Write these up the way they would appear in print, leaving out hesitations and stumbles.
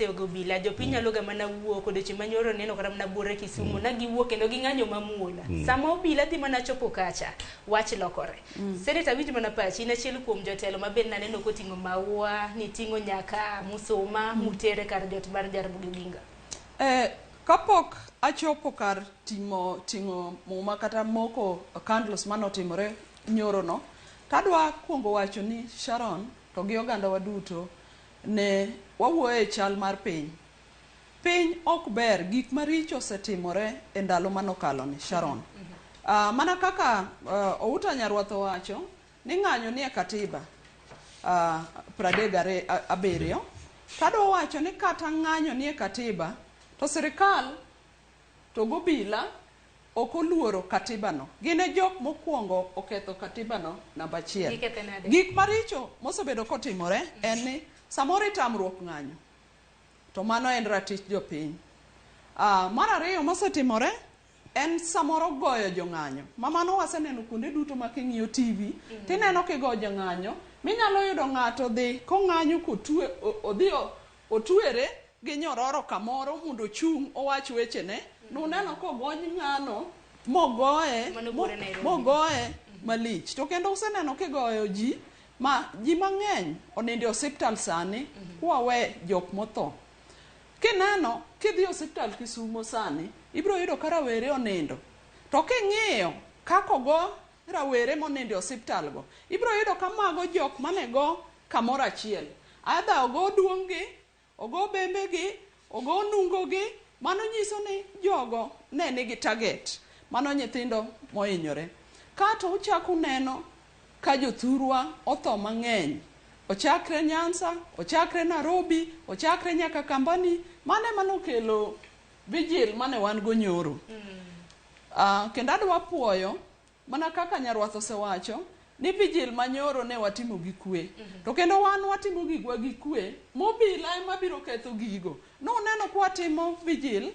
obila jopiny nyalo ga mana wuok odiochieng' manyoro neno kata mana buore Kisumu na giwuok kendo ging'anyo mamuola. Sama obila dhi mana chopo kacha wach lokore. Senator winj mana pachi in achiel kuom jotelo maber naneno koting'o maua ni ting'o nyaka musoma mutere kar jot mar Jaramogi Oginga. Kapok achopo kar ting'o muma kata moko candles manotimore nyoro no, tadwa kuongo wacho ni Sharon to gi oganda waduto ne wawuoye e chal mar piny. Piny ok ber, gik maricho osetimore e ndalo manokalo ni Sharon. Mana kaka Outa Nyarwatho wacho ni ng'anyo ni e katiba 37. Tadwa wacho ni kata ng'anyo ni e katiba to sirkal to gobila ok oluoro katiba no. Gine jok mokuongo oketho katiba no namba 1. Gik maricho mosebedo kotimore en ni samoro itamruok ng'anyo. To mano en ratich jopiny. Mar ariyo mosetimore en samoro goyo jong'anyo. Mano waseneno kuonde duto ma king'iyo TV, tineno kigoyo jong'anyo, minyalo yudo ng'ato dhi kong'anyo odhi otwere gi nyororo kamoro mondo ochung' owach wechene. Nuneno kogony ng'ano mogoye malich. To kendo useneno kigoyo ji mang'eny oninde hospital sani kwawe jok motho. Kineno kidhi hospital Kisumu sani ibiro yudo ka rawere onindo. To king'iyo kako go rawere moninde hospital go ibiro yudo ka mago jok manego kamoro achiel. Aidha ogo duong'gi, ogo bembegi, ogo nungogi. Mano nyiso ni jogo ne nigi target. Mano nyithindo mohinyore. Kato uchako neno ka jothurwa otho mang'eny. Ochakre Nyanza, ochakre Nairobi, ochakre nyaka Kambani. Mano kelo vigil mane wan go nyoro. Kendo adwa puoyo mana kaka Nyarwatho osewacho ni vigil manyoro ne watimo gi kwe. To kendo wan watimo gigwa gi kwe. Mobila ema biro ketho gigo. Nuneno kwa watimo vigil.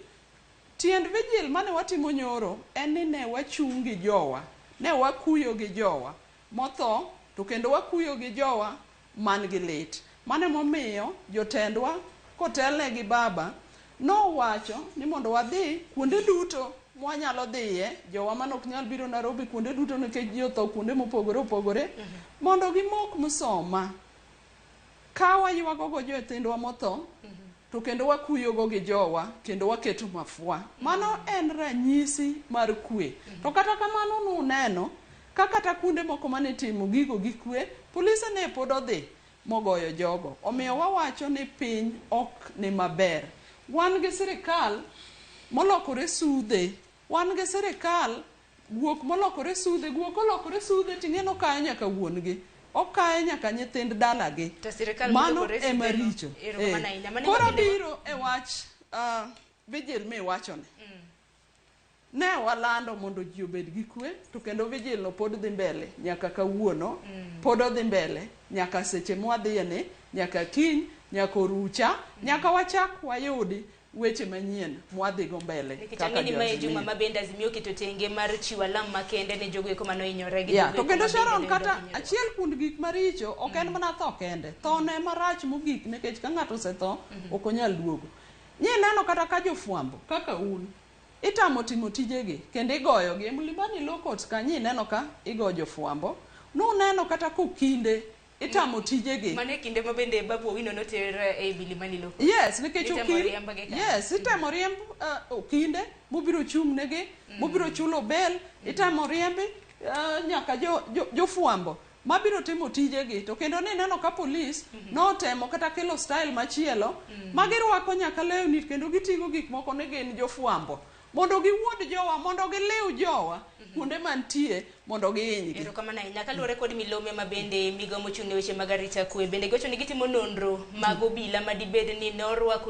Tiend vigil mane watimo nyoro en ni ne wachung' gi jowa. Ne wakuyo gi jowa motho, to kendo wakuyo gi jowa man gi lit. Mane momiyo jotendwa kotelne gi baba no wacho ni mondo wadhi kuonde duto mwanyalo dhiye, jowa manok nyal biro Nairobi kuonde duto nikech ji otho kuonde mopogore opogore, mondo gimok musoma. Ka waywago go jotendwa motho, to kendo wakuyogo gi jowa, kendo waketo mafua. Mano en ranyisi mar kwe. To kata kamano nuneno kata kuonde moko mane timo gigo gi kwe, polise ne pod odhi mogoyo jogo. Omiyo wawacho ni piny ok ni maber. Wan gi sirkal molokore sudhe. Wan gi sirkal guok molokore sudhe. Guok olokore sudhe ting'eno kayo nyaka wuongi. Okaye nyaka nyithind dalagi. Mano ema richo. Koro biro e wach vigil miwachone. Ne walando mondo ji obed gi kwe, to kendo vigil no pod dhi mbele nyaka kawuono, pod odhi mbele nyaka seche mwadhiyene, nyaka kiny, nyaka orucha, nyaka wachak wayudi weche manyien mwadhigo mbele. Kaka ni juma mabenda Azimio kitotenge mar chiwo alam makende ne jogo eko mano hinyore gi jogo. To kendo Sharon kata achiel kuond gik maricho ok en mana tho kende. Tho ne marach mogik nikech ka ng'ato osetho ok onyal duogo. Neno kata ka jofwambo kaka un itamo timo tijegi kendo igoyogi. Mlimani Law Court kanyi neno ka igoyo jofwambo. Nuneno kata kokinde itamo tijegi. Mane kinde mabende Babu Owino notere e Mlimani Law Court. Yes, nikech yes, itamo riemb okinde mobiro chung' negi, mobiro chulo bel, itamo riembi nyaka jofwambo mabiro timo tijegi. To kendo neno ka polis notemo kata kelo style machielo magirwako nyaka lewni kendo giting'o gik moko ne gin jofwambo mondo giwuond jowa, mondo giliw jowa kuonde mantie mondo gihinygi. Ero kama na nyaka luore kod milome mabende migo mochung' ne weche mag arita kwe bende gocho ni gitimo nonro mag obila madibed ni norwako